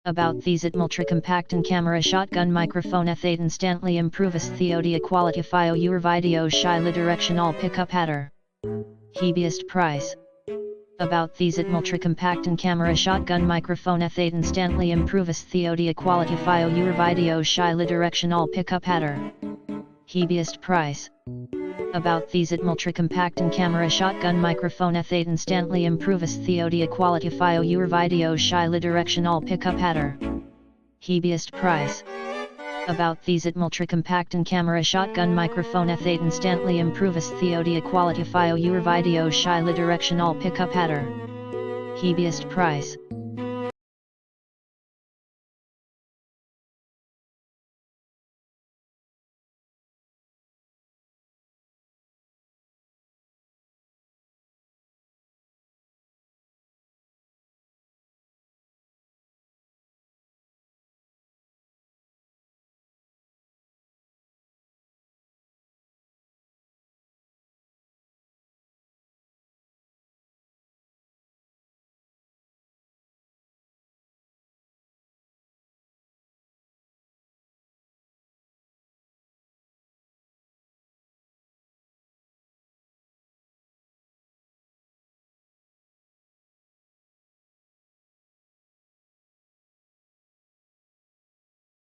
About these it multi-compact and camera shotgun microphone eth instantly improves the audio quality of your video shyly directional pickup hatter. Heaviest price. About these it multi-compact and camera shotgun microphone eth instantly improves the audio quality of your video shyly directional pickup hatter. Heaviest price. About these it multi-compact and camera shotgun microphone eth instantly improves the audio quality of your video shyly directional pickup hatter. Heaviest price. About these it multi-compact and camera shotgun microphone eth instantly improves the audio quality of your video shyly directional pickup hatter. Heaviest price.